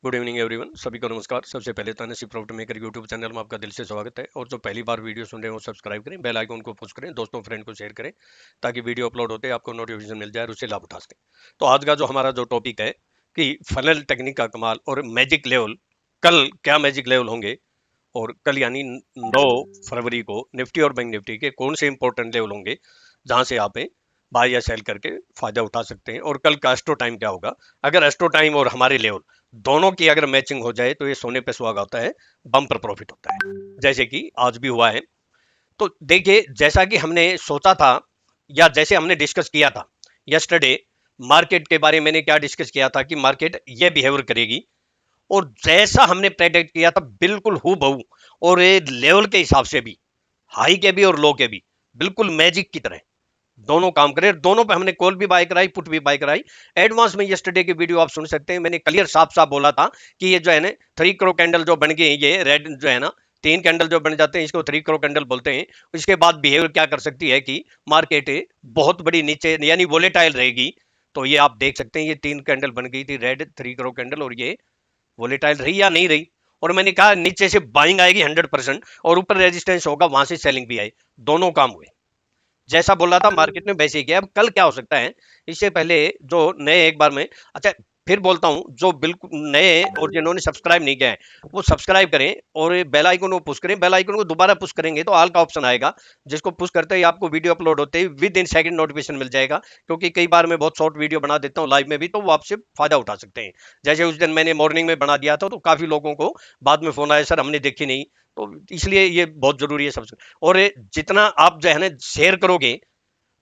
Good evening everyone, सभी को नमस्कार। सबसे पहले tansy profit maker YouTube channel में आपका दिल से स्वागत है। और जो पहली बार वीडियो सुन रहे हैं वो सब्सक्राइब करें, बेल आइकन को पुश करें, दोस्तों फ्रेंड को शेयर करें ताकि वीडियो अपलोड होते आपको नोटिफिकेशन मिल जाए और उससे लाभ उठा सकें। तो आज का जो हमारा जो टॉपिक है कि फनल टेक्निक का कमाल और मैजिक लेवल, कल क्या मैजिक लेवल होंगे और कल यानी 9 फरवरी को निफ्टी और बैंक निफ्टी के कौन से इंपॉर्टेंट लेवल होंगे जहां से आप बाय या सेल करके फायदा उठा सकते हैं। और कल का एस्ट्रो टाइम क्या होगा, अगर एस्ट्रो टाइम और हमारे लेवल दोनों की अगर मैचिंग हो जाए तो ये सोने पे सुहागा होता है, बम्पर प्रॉफिट होता है, जैसे कि आज भी हुआ है। तो देखिए, जैसा कि हमने सोचा था या जैसे हमने डिस्कस किया था यस्टरडे, मार्केट के बारे में मैंने क्या डिस्कस किया था कि मार्केट ये बिहेवियर करेगी और जैसा हमने प्रेडिक्ट किया था बिल्कुल हूबहू, और ये लेवल के हिसाब से भी, हाई के भी और लो के भी, बिल्कुल मैजिक की तरह दोनों काम करे। दोनों पे हमने कॉल भी बाय कराई, पुट भी बाय कराई। एडवांस में यस्टरडे की वीडियो आप सुन सकते हैं। मैंने क्लियर साफ साफ बोला था कि ये जो है ना 3 करो कैंडल जो बन गए, ये रेड जो है ना 3 कैंडल जो बन जाते हैं इसको 3 करो कैंडल बोलते हैं। इसके बाद बिहेवियर क्या कर सकती है कि मार्केट बहुत बड़ी नीचे यानी वोलेटाइल रहेगी। तो ये आप देख सकते हैं, ये 3 कैंडल बन गई थी रेड 3 करो कैंडल, और ये वोलेटाइल रही या नहीं रही। और मैंने कहा नीचे से बाइंग आएगी 100% और ऊपर रेजिस्टेंस होगा, वहां से सेलिंग भी आई। दोनों काम हुए, जैसा बोला था मार्केट ने वैसे ही किया। अब कल क्या हो सकता है, इससे पहले जो नए एक बार में, अच्छा फिर बोलता हूं, जो बिल्कुल नए और जिन्होंने सब्सक्राइब नहीं किया है वो सब्सक्राइब करें और बेल आइकन को पुश करें। बेल आइकन को दोबारा पुश करेंगे तो ऑल का ऑप्शन आएगा, जिसको पुश करते ही आपको वीडियो अपलोड होते ही विद इन सेकंड नोटिफिकेशन मिल जाएगा। क्योंकि कई बार मैं बहुत शॉर्ट वीडियो बना देता हूँ लाइव में भी, तो वो आपसे फायदा उठा सकते हैं। जैसे उस दिन मैंने मॉर्निंग में बना दिया था तो काफी लोगों को बाद में फोन आया, सर हमने देखी नहीं। तो इसलिए ये बहुत जरूरी है सबसे। और जितना आप जो है ना शेयर करोगे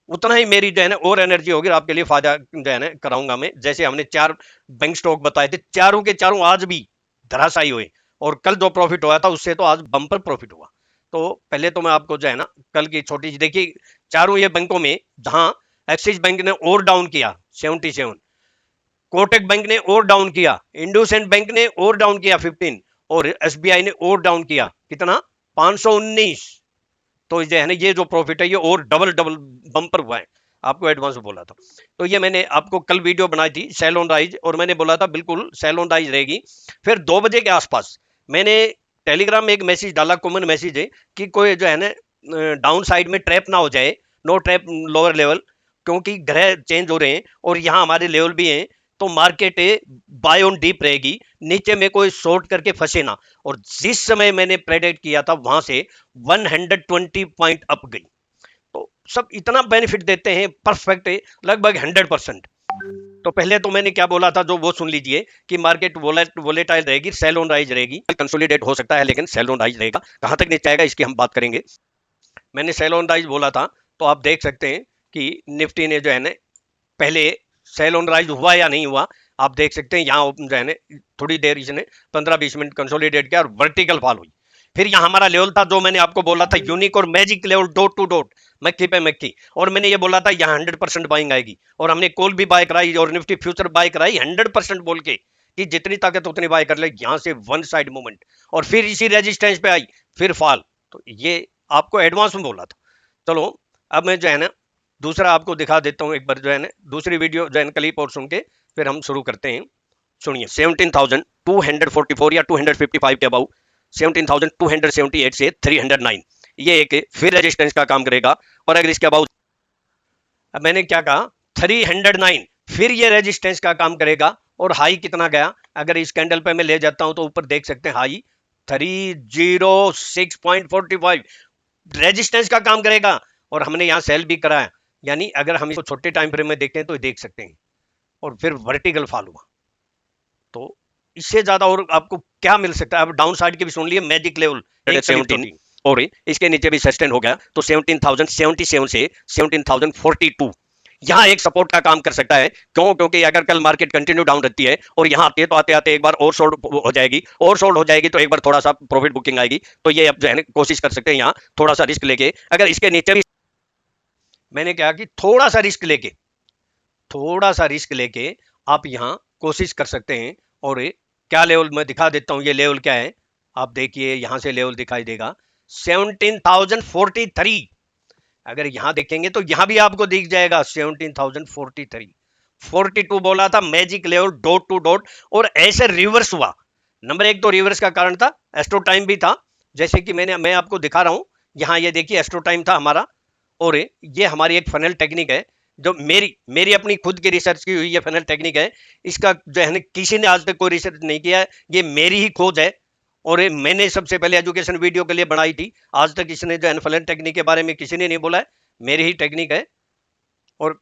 उतना ही मेरी जो है ना और एनर्जी होगी, आपके लिए फायदा जो है ना कराऊंगा मैं। जैसे हमने 4 बैंक स्टॉक बताए थे, चारों के चारों आज भी धराशायी हुए, और कल जो प्रॉफिट हुआ था उससे तो आज बम्पर प्रॉफिट हुआ। तो पहले तो मैं आपको जो है ना कल की छोटी सी देखिए, चारों ये बैंकों में जहां एक्सिस बैंक ने और डाउन किया 77, कोटक बैंक ने और डाउन किया, इंडोसेंड बैंक ने और डाउन किया 15, और एसबीआई ने और डाउन किया कितना, 519। तो जो है ना ये जो प्रॉफिट है ये और डबल डबल बम्पर हुआ है। आपको एडवांस में बोला था, तो ये मैंने आपको कल वीडियो बनाई थी सेल ऑन राइज, और मैंने बोला था बिल्कुल सेल ऑन राइज रहेगी। फिर 2 बजे के आसपास मैंने टेलीग्राम में एक मैसेज डाला, कॉमन मैसेज है कि कोई जो है ना डाउन साइड में ट्रैप ना हो जाए, नो ट्रैप लोअर लेवल, क्योंकि ग्रह चेंज हो रहे हैं और यहाँ हमारे लेवल भी हैं। तो मार्केट बाय ऑन डीप रहेगी, नीचे में कोई शॉर्ट करके फंसे ना। और जिस समय मैंने प्रेडिक्ट किया था वहां से 120 पॉइंट अप गई। तो सब इतना बेनिफिट देते हैं, परफेक्ट है, लगभग 100%। तो पहले तो मैंने क्या बोला था जो वो सुन लीजिए कि मार्केट वोलेटाइल रहेगी, सेल ऑन राइज रहेगी, कंसोलिडेट हो सकता है लेकिन सेल ऑन राइज रहेगा। कहां तक नीचे आएगा इसकी हम बात करेंगे। मैंने सेल ऑन राइज बोला था, तो आप देख सकते हैं कि निफ्टी ने जो है ना पहले सेल ऑन राइज हुआ या नहीं हुआ, आप देख सकते हैं। यहाँ जो है ना थोड़ी देर इसने 15-20 मिनट कंसोलिडेट किया और वर्टिकल फॉल हुई। फिर यहाँ हमारा लेवल था जो मैंने आपको बोला था, यूनिक और magic level, dot to dot, मक्खी पे मक्खी। और मैंने ये बोला था यहाँ 100% बाइंग आएगी, और हमने कॉल भी बाय कराई और निफ्टी फ्यूचर बाय कराई 100% बोल के कि जितनी ताकत उतनी बाय कर ले, यहाँ से वन साइड मूवमेंट, और फिर इसी रेजिस्टेंस पे आई, फिर फॉल। तो ये आपको एडवांस में बोला था। चलो अब मैं जो है ना दूसरा आपको दिखा देता हूँ एक बार, जो है ना दूसरी वीडियो जो है क्लिप और सुन के फिर हम शुरू करते हैं। सुनिए, 17,244 या 255 के अबाउ, 17,278 से 309, ये एक फिर रेजिस्टेंस का काम करेगा। और अगर इसके अबाउ, अब मैंने क्या कहा, 309, फिर ये रेजिस्टेंस का काम करेगा। और हाई कितना गया, अगर इस कैंडल पे मैं ले जाता हूं तो ऊपर देख सकते हैं हाई 306.45, रेजिस्टेंस का काम करेगा। और हमने यहां सेल भी कराया, यानी अगर हम इसको छोटे टाइम फ्रेम में देखते हैं तो देख सकते हैं। और फिर वर्टिकल फॉल हुआ। तो इससे ज्यादा और आपको क्या मिल सकता है। अब डाउन साइड के भी सुन लिए, मैजिक लेवल 17, और इसके नीचे भी सस्टेन हो गया। तो 17,077 से 17,042 यहाँ एक सपोर्ट का काम कर सकता है। क्यों? क्योंकि अगर कल मार्केट कंटिन्यू डाउन रहती है और यहाँ आती है तो आते आते एक बार और शॉर्ट हो जाएगी, और शॉर्ट हो जाएगी तो एक बार थोड़ा सा प्रॉफिट बुकिंग आएगी। तो ये अब जो है कोशिश कर सकते हैं यहाँ थोड़ा सा रिस्क लेके। अगर इसके नीचे भी मैंने कहा कि थोड़ा सा रिस्क लेके आप यहाँ कोशिश कर सकते हैं। और क्या लेवल मैं दिखा देता हूँ, ये लेवल क्या है आप देखिए, यहां से लेवल दिखाई देगा 17,043। अगर यहां देखेंगे तो यहां भी आपको दिख जाएगा 17,043, 42 बोला था magic level dot to dot, और ऐसे रिवर्स हुआ। नंबर एक तो रिवर्स का कारण था, एस्ट्रो टाइम भी था, जैसे कि मैं आपको दिखा रहा हूं, यहां ये देखिए एस्ट्रो टाइम था हमारा, और ये हमारी एक फनल टेक्निक है, जो मेरी मेरी अपनी खुद की रिसर्च की हुई ये फनल टेक्निक है। इसका जो है किसी ने आज तक कोई रिसर्च नहीं किया है, ये मेरी ही खोज है, और ये मैंने सबसे पहले एजुकेशन वीडियो के लिए बनाई थी। आज तक इसने जो है फनल टेक्निक के बारे में किसी ने नहीं बोला है, मेरी ही टेक्निक है। और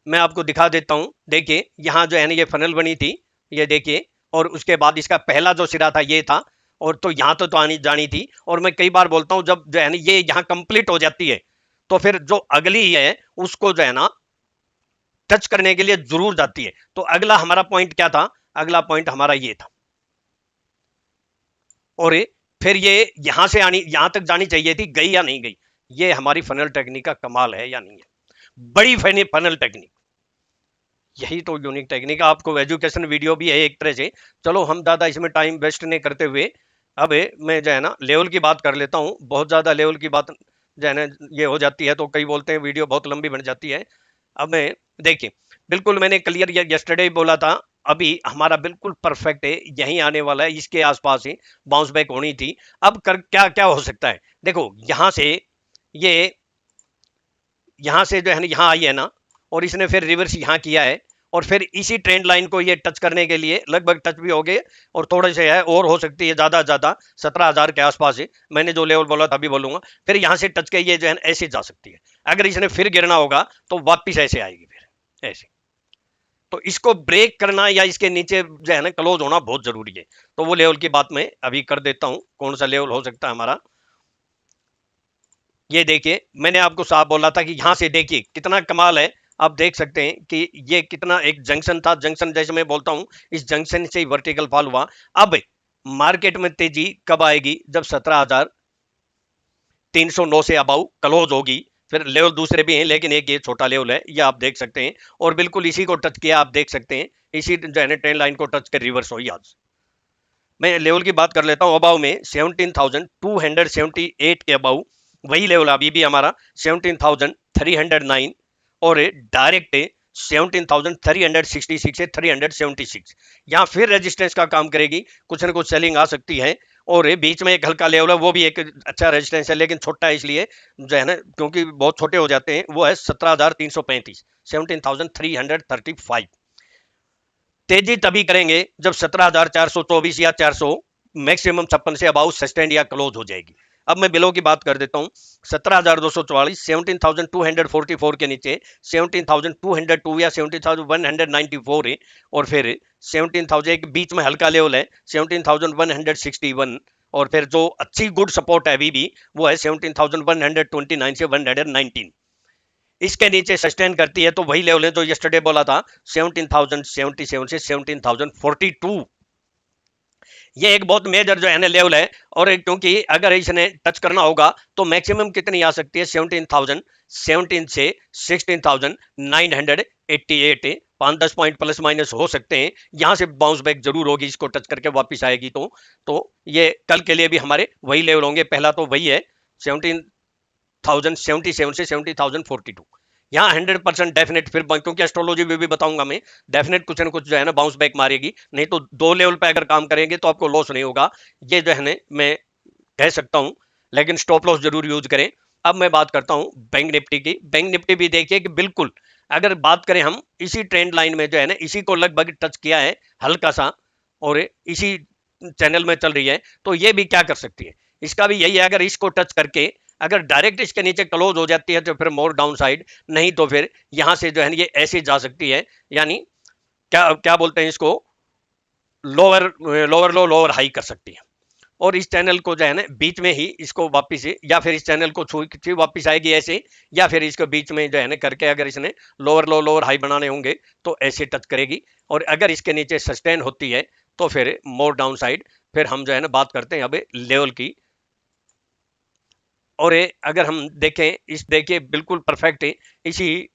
मैं आपको दिखा देता हूं, देखिए यहाँ जो है ना ये फनल बनी थी, ये देखिए, और उसके बाद इसका पहला जो सिरा था ये था, और तो यहाँ तो आनी जानी थी। और मैं कई बार बोलता हूं, जब जो है ना ये यहाँ कंप्लीट हो जाती है, तो फिर जो अगली है उसको जो है ना टच करने के लिए जरूर जाती है। तो अगला हमारा पॉइंट क्या था, अगला पॉइंट हमारा ये था, और फिर ये यहां से आनी, यहां तक जानी चाहिए थी, गई या नहीं गई। ये हमारी फनल टेक्निक का कमाल है या नहीं है, बड़ी फनल टेक्निक, यही तो यूनिक टेक्निक है। आपको एजुकेशन वीडियो भी है एक तरह से। चलो हम ज्यादा इसमें टाइम वेस्ट नहीं करते हुए, अब मैं जो है ना लेवल की बात कर लेता हूँ। बहुत ज्यादा लेवल की बात जो है ना ये हो जाती है तो कई बोलते हैं वीडियो बहुत लंबी बन जाती है। अब मैं देखिए, बिल्कुल मैंने क्लियर यस्टरडे बोला था, अभी हमारा बिल्कुल परफेक्ट है, यहीं आने वाला है, इसके आसपास ही बाउंस बैक होनी थी। अब कर क्या क्या हो सकता है, देखो यहां से ये, यहां से जो है ना यहाँ आई है ना, और इसने फिर रिवर्स यहाँ किया है, और फिर इसी ट्रेंड लाइन को ये टच करने के लिए लगभग टच भी हो गए, और थोड़े से है और हो सकती है ज्यादा 17,000 के आसपास है। मैंने जो लेवल बोला था अभी बोलूंगा, फिर यहाँ से टच के ये जो है ऐसे जा सकती है। अगर इसने फिर गिरना होगा तो वापिस ऐसे आएगी, फिर ऐसे। तो इसको ब्रेक करना या इसके नीचे जो है ना क्लोज होना बहुत जरूरी है। तो वो लेवल की बात मैं अभी कर देता हूं, कौन सा लेवल हो सकता है हमारा। ये देखिए, मैंने आपको साफ बोला था कि यहां से देखिए कितना कमाल है। आप देख सकते हैं कि ये कितना एक जंक्शन था, जंक्शन जैसे मैं बोलता हूं, इस जंक्शन से ही वर्टिकल फॉल हुआ। अब मार्केट में तेजी कब आएगी, जब 17,309 से अबाउ क्लोज होगी। फिर लेवल दूसरे भी हैं, लेकिन एक ये छोटा लेवल है, ये आप देख सकते हैं, और बिल्कुल इसी को टच किया, आप देख सकते हैं इसी जो है ट्रेंड लाइन को टच कर रिवर्स हुई आज। मैं लेवल की बात कर लेता हूं, अबाउ में 17,278 के अबाउ वही लेवल अभी भी हमारा 17,309, और डायरेक्ट 17,366 से 376, यहाँ फिर रेजिस्टेंस का काम करेगी, कुछ ना कुछ सेलिंग आ सकती है। और बीच में एक हल्का लेवल है, वो भी एक अच्छा रेजिस्टेंस है, लेकिन छोटा है इसलिए जो है ना, क्योंकि बहुत छोटे हो जाते हैं, वो है 17,335, 17,335। तेजी तभी करेंगे जब 17,424 या 400, मैक्सिमम 56 से अबाउट सस्टेंड या क्लोज हो जाएगी। अब मैं बिलो की बात कर देता हूं, 17,244, 17,244 के नीचे 17,202 या 17,194 है, और फिर 17,000 एक बीच में हल्का लेवल है 17,161, और फिर जो अच्छी गुड सपोर्ट है अभी भी वो है 17,129 से 119। इसके नीचे सस्टेन करती है तो वही लेवल है जो यस्टरडे बोला था, 17,077 से 17,042। ये एक बहुत मेजर जो है ना लेवल है, और क्योंकि अगर इसने टच करना होगा तो मैक्सिमम कितनी आ सकती है, 17,017 से 16,988, 5-10 पॉइंट प्लस माइनस हो सकते हैं। यहां से बाउंस बैक जरूर होगी, इसको टच करके वापस आएगी तो ये कल के लिए भी हमारे वही लेवल होंगे। पहला तो वही है 17,077 से 17,042, यहाँ 100% डेफिनेट, फिर क्योंकि एस्ट्रोलॉजी में भी बताऊंगा मैं, डेफिनेट कुछ ना कुछ जो है ना बाउंस बैक मारेगी, नहीं तो दो लेवल पे अगर काम करेंगे तो आपको लॉस नहीं होगा, ये जो है ना मैं कह सकता हूं। लेकिन स्टॉप लॉस जरूर यूज करें। अब मैं बात करता हूं बैंक निफ्टी की। बैंक निफ्टी भी देखिए कि बिल्कुल अगर बात करें हम, इसी ट्रेंड लाइन में जो है ना इसी को लगभग टच किया है हल्का सा, और इसी चैनल में चल रही है, तो ये भी क्या कर सकती है, इसका भी यही है, अगर इसको टच करके अगर डायरेक्ट इसके नीचे क्लोज हो जाती है तो फिर मोर डाउन साइड, नहीं तो फिर यहां से जो है ये ऐसे जा सकती है, यानी क्या क्या बोलते हैं इसको, लोअर लोअर लो लोअर हाई कर सकती है। और इस चैनल को जो है ना बीच में ही इसको वापिस, या फिर इस चैनल को छू वापिस आएगी ऐसे, या फिर इसको बीच में जो है ना करके अगर इसने लोअर लो लोअर हाई बनाने होंगे तो ऐसे टच करेगी, और अगर इसके नीचे सस्टेन होती है तो फिर मोर डाउन साइड। फिर हम जो है ना बात करते हैं अब लेवल की, और अगर हम देखें, इस देखिए बिल्कुल परफेक्ट है, इसी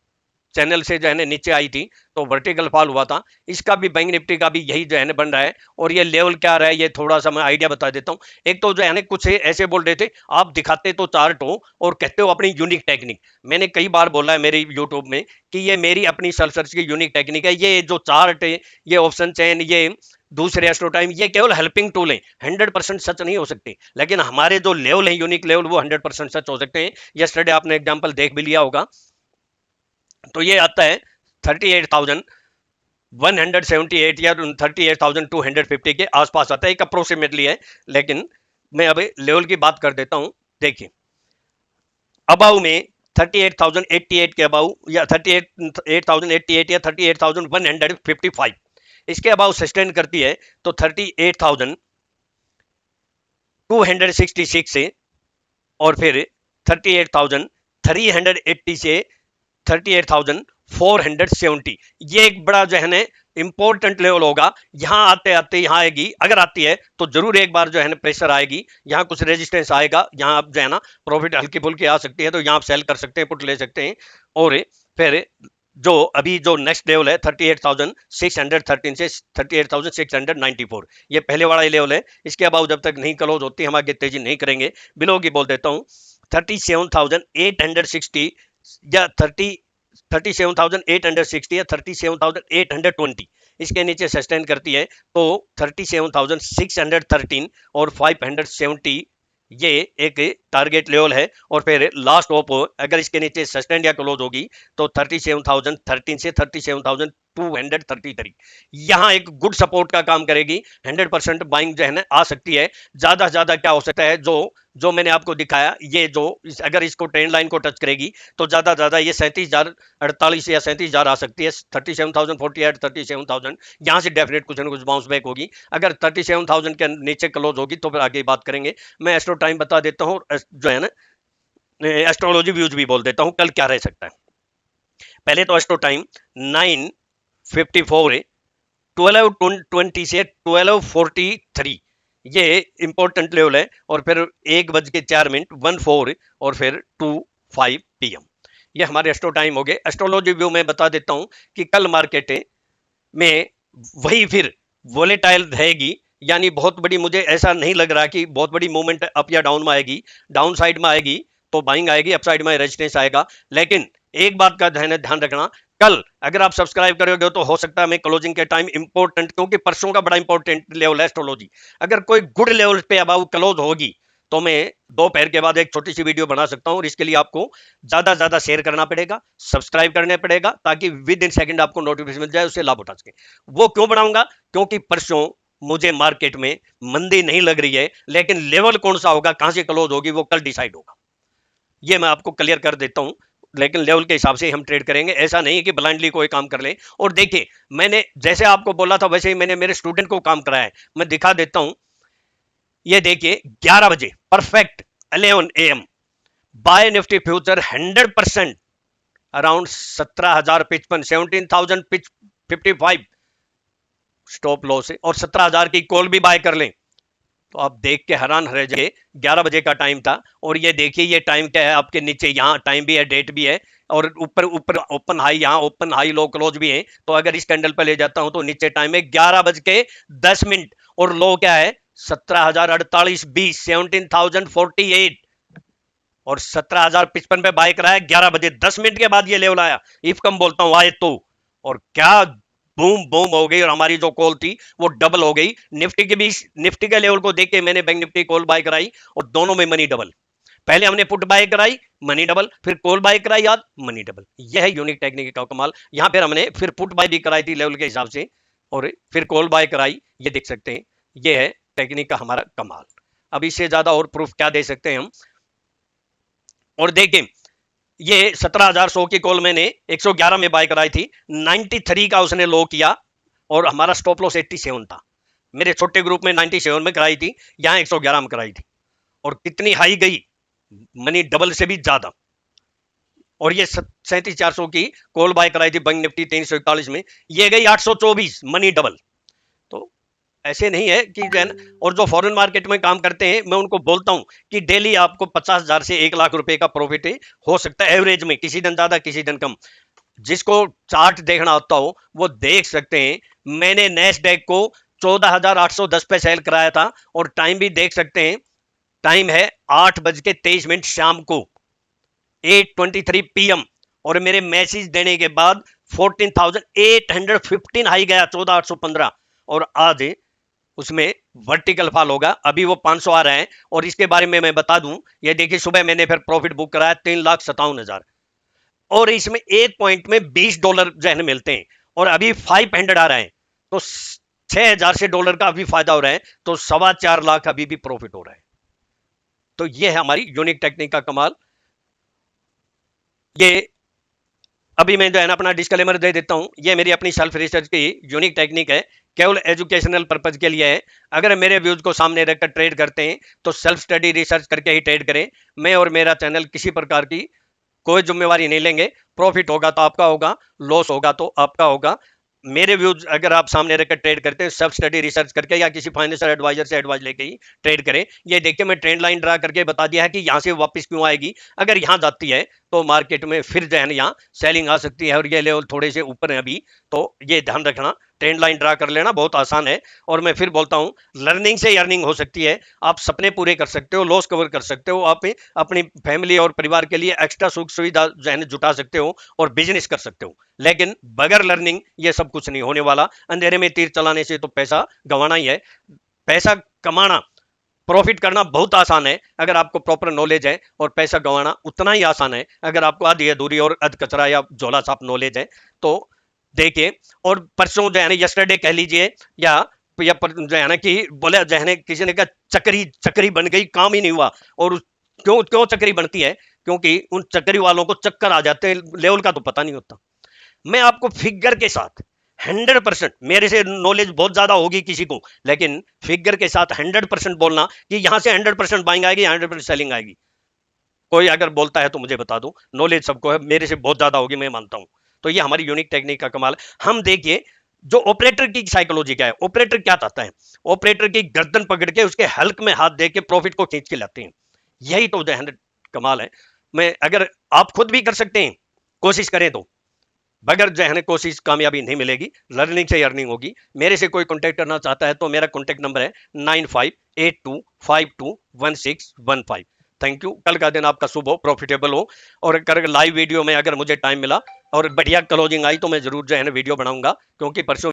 चैनल से जो है नीचे आई थी तो वर्टिकल फॉल हुआ था। इसका भी बैंक निफ्टी का भी यही जो है बन रहा है। और ये लेवल क्या रहा है ये थोड़ा सा मैं आइडिया बता देता हूँ। एक तो जो है कुछ ऐसे बोल रहे थे आप दिखाते तो चार्ट हो और कहते हो अपनी यूनिक टेक्निक। मैंने कई बार बोला है मेरी यूट्यूब में कि ये मेरी अपनी सेल्फ सर्च की यूनिक टेक्निक है। ये जो चार्ट है, ये ऑप्शन चेन, ये दूसरे एस्ट्रो टाइम, ये केवल हेल्पिंग टूल है, 100% सच नहीं हो सकते। लेकिन हमारे जो लेवल है यूनिक लेवल, वो 100% सच हो सकते हैं। यस्टरडे आपने एग्जांपल देख भी लिया होगा। तो ये आता है 38,178 या 38,250 के आसपास आता है, एक अप्रोक्सीमेटली है। लेकिन मैं अब लेवल की बात कर देता हूं। देखिए अबाउ में 38,088 के अबाउ या 38,088 या 38,155 इसके अबाउ सस्टेन करती है तो 38,266 से और फिर 38,380 से 38,470 ये एक बड़ा जो है इंपॉर्टेंट लेवल होगा। यहां आते आते यहां आएगी, अगर आती है तो जरूर एक बार जो है प्रेशर आएगी, यहां कुछ रेजिस्टेंस आएगा, यहां आप जो है प्रॉफिट हल्की फुल्की आ सकती है, तो यहां आप सेल कर सकते हैं, पुट ले सकते हैं। और फिर जो अभी जो नेक्स्ट लेवल है 38,613 से 38,694 ये पहले वाला लेवल है। इसके अबाउ जब तक नहीं क्लोज होती हम आगे तेजी नहीं करेंगे। बिलो की बोल देता हूं 37,860 या 37,860 या 37,820 इसके नीचे सस्टेन करती है तो 37,613 और 570 ये एक टारगेट लेवल है। और फिर लास्ट ऑप अगर इसके नीचे सस्टेन या क्लोज होगी तो 37,013 से 37,233 यहां एक गुड सपोर्ट का काम करेगी। 100% बाइंग जो है आ सकती है। ज्यादा से ज्यादा क्या हो सकता है, जो मैंने आपको दिखाया, ये जो अगर इसको ट्रेंड लाइन को टच करेगी तो ज्यादा ये 37,048 या 37,000 आ सकती है। 37,048 37,000 यहां से डेफिनेट कुछ ना कुछ बाउंस बैक होगी। अगर 37,000 के नीचे क्लोज होगी तो फिर आगे बात करेंगे। मैं एस्ट्रो टाइम बता देता हूँ, जो है एस्ट्रोलॉजी व्यूज भी बोल देता हूँ कल क्या रह सकता है। पहले तो एस्ट्रो टाइम 9:54 है, 12:20 से 12:43 ये इंपॉर्टेंट लेवल है। और फिर 1:04 14 और फिर 2:05 PM ये हमारे एस्ट्रो टाइम हो गए। एस्ट्रोलॉजी व्यू में बता देता हूं कि कल मार्केट में वही फिर वोलेटाइल रहेगी, यानी बहुत बड़ी, मुझे ऐसा नहीं लग रहा कि बहुत बड़ी मूवमेंट अप या डाउन में आएगी। डाउन साइड में आएगी तो बाइंग आएगी, अप साइड में रेजिस्टेंस आएगा। लेकिन एक बात का ध्यान रखना, कल अगर आप सब्सक्राइब करोगे तो हो सकता है मैं क्लोजिंग के टाइम इंपॉर्टेंट, क्योंकि परसों का बड़ा इंपॉर्टेंट लेवल है एस्ट्रोलॉजी, अगर कोई गुड लेवल पे अबाउ क्लोज होगी तो मैं दोपहर के बाद एक छोटी सी वीडियो बना सकता हूं। और इसके लिए आपको ज्यादा शेयर करना पड़ेगा, सब्सक्राइब करना पड़ेगा, ताकि विद इन सेकंड आपको नोटिफिकेशन मिल जाए, उससे लाभ उठा सके। वो क्यों बनाऊंगा, क्योंकि परसों मुझे मार्केट में मंदी नहीं लग रही है, लेकिन लेवल कौन सा होगा, कहां से क्लोज होगी, वो कल डिसाइड होगा। ये मैं आपको क्लियर कर देता हूं। लेकिन लेवल के हिसाब से हम ट्रेड करेंगे, ऐसा नहीं कि ब्लाइंडली कोई काम कर ले। और देखिए मैंने जैसे आपको बोला था वैसे ही मैंने मेरे स्टूडेंट को काम कराया है, मैं दिखा देता हूं। ये देखिए 11 बजे perfect 11 AM by Nifty future 100% around 17,055 17,055 stop loss है, और 17,000 की कॉल भी बाय कर लें तो आप देख के हैरान रह जाए। 11 बजे का टाइम था और ये देखिए ये टाइम क्या है आपके नीचे, यहाँ टाइम भी है, डेट भी है, और ऊपर ओपन हाई, यहाँ ओपन हाई लो क्लोज भी है। तो अगर इस कैंडल पर ले जाता हूं तो नीचे टाइम है 11:10 और लो क्या है 17,048 17,048 और 17,055 पे बाय कराया 11:10 के बाद ये लेवल आया, इफ कम बोलता हूं आए तो। और क्या बूम बूम हो गई और हमारी जो कॉल थी वो डबल हो गई। निफ्टी के भी, निफ्टी के लेवल को देख के मैंने बैंक निफ्टी कॉल बाय कराई और दोनों में मनी डबल। पहले हमने पुट बाय कराई मनी डबल, फिर कॉल बाय कराई याद मनी डबल। यह है यूनिक टेक्निक का कमाल। यहां फिर हमने फिर पुट बाय भी कराई थी लेवल के हिसाब से और फिर कॉल बाय कराई, ये देख सकते हैं। यह है टेक्निक का हमारा कमाल। अब इससे ज्यादा और प्रूफ क्या दे सकते हैं हम। और देखें ये 17,100 की कॉल मैंने 111 में बाय कराई थी, 93 का उसने लो किया और हमारा स्टॉप लॉस 87 था। मेरे छोटे ग्रुप में 97 में कराई थी, यहां 111 में कराई थी और कितनी हाई गई, मनी डबल से भी ज्यादा। और ये 37,400 की कॉल बाय कराई थी बैंक निफ्टी 341 में, ये गई 824, मनी डबल। तो ऐसे नहीं है कि और जो फॉरेन मार्केट में काम करते हैं मैं उनको बोलता हूं कि डेली आपको 50,000 से 1 लाख रुपए का प्रॉफिट हो सकता है एवरेज में, किसी दिन ज्यादा किसी दिन कम। जिसको चार्ट देखना होता हो वो देख सकते हैं। मैंने नैस्डैक को 14,810 पे सेल कराया था और टाइम भी देख सकते हैं। टाइम है 8:23 शाम को, 8:23 PM, और मेरे मैसेज देने के बाद 14,815 हाई गया, 14,815, और आज उसमें वर्टिकल फॉल होगा। अभी वो 500 आ रहे हैं। और इसके बारे में मैं बता दूं, ये देखिए सुबह मैंने फिर प्रॉफिट बुक कराया 3,57,000, और इसमें एक पॉइंट में $20 जो है मिलते हैं, और अभी 500 आ रहे हैं, तो 6,000 से डॉलर का अभी फायदा हो रहा है, तो 4.25 लाख अभी भी प्रॉफिट हो रहा है। तो ये है हमारी यूनिक टेक्निक का कमाल। ये अभी मैं जो है ना अपना डिस्क्लेमर दे देता हूं, ये मेरी अपनी सेल्फ रिसर्च की यूनिक टेक्निक है, केवल एजुकेशनल पर्पज के लिए है। अगर मेरे व्यूज को सामने रखकर ट्रेड करते हैं तो सेल्फ स्टडी रिसर्च करके ही ट्रेड करें। मैं और मेरा चैनल किसी प्रकार की कोई जिम्मेवारी नहीं लेंगे। प्रॉफिट होगा तो आपका होगा, लॉस होगा तो आपका होगा। मेरे व्यूज अगर आप सामने रखकर ट्रेड करते हैं सेल्फ स्टडी रिसर्च करके या किसी फाइनेंशियल एडवाइजर से एडवाइस लेके ही ट्रेड करें। ये देखिए मैं ट्रेंड लाइन ड्रा करके बता दिया है कि यहां से वापस क्यों आएगी। अगर यहां जाती है तो मार्केट में फिर जो है ना यहाँ सेलिंग आ सकती है, और ये लेवल थोड़े से ऊपर है अभी, तो ये ध्यान रखना। ट्रेंड लाइन ड्रा कर लेना बहुत आसान है। और मैं फिर बोलता हूँ, लर्निंग से अर्निंग हो सकती है। आप सपने पूरे कर सकते हो, लॉस कवर कर सकते हो, आप अपनी फैमिली और परिवार के लिए एक्स्ट्रा सुख सुविधा जो है जुटा सकते हो और बिजनेस कर सकते हो। लेकिन बगैर लर्निंग ये सब कुछ नहीं होने वाला। अंधेरे में तीर चलाने से तो पैसा गंवाना ही है। पैसा कमाना, प्रॉफिट करना बहुत आसान है अगर आपको प्रॉपर नॉलेज है, और पैसा गंवाना उतना ही आसान है अगर आपको आधी अधूरी और अध कचरा या झोला छाप नॉलेज है। तो देखिए, और परसों जो है ना, यस्टरडे कह लीजिए, या जो है ना कि बोले जो है ना, किसी ने कहा चक्री चक्री बन गई, काम ही नहीं हुआ। और क्यों क्यों चक्री बनती है? क्योंकि उन चक्री वालों को चक्कर आ जाते हैं, लेवल का तो पता नहीं होता। मैं आपको फिगर के साथ 100%, मेरे से नॉलेज बहुत ज्यादा होगी किसी को, लेकिन फिगर के साथ 100% बोलना कि यहां से 100% बाइंग आएगी, 100% सेलिंग आएगी। कोई अगर बोलता है तो मुझे बता दो, नॉलेज सबको है, मेरे से बहुत ज्यादा होगी, मैं मानता हूं। तो ये हमारी यूनिक टेक्निक का कमाल। हम देखिए जो ऑपरेटर की साइकोलॉजी क्या है, ऑपरेटर क्या चाहता है? ऑपरेटर की गर्दन पकड़ के उसके हल्क में हाथ दे के प्रॉफिट को खींच के लाते हैं। यही तो कमाल है। मैं अगर आप खुद भी कर सकते हैं, कोशिश करें तो। बगैर जो है कोशिश कामयाबी नहीं मिलेगी, लर्निंग से अर्निंग होगी। मेरे से कोई कांटेक्ट करना चाहता है तो मेरा कांटेक्ट नंबर है 9582521615। Thank you. कल का दिन आपका शुभ हो, प्रॉफिटेबल हो। और अगर लाइव वीडियो में अगर मुझे टाइम मिला और बढ़िया क्लोजिंग आई तो मैं जरूर जो है वीडियो बनाऊंगा, क्योंकि परसों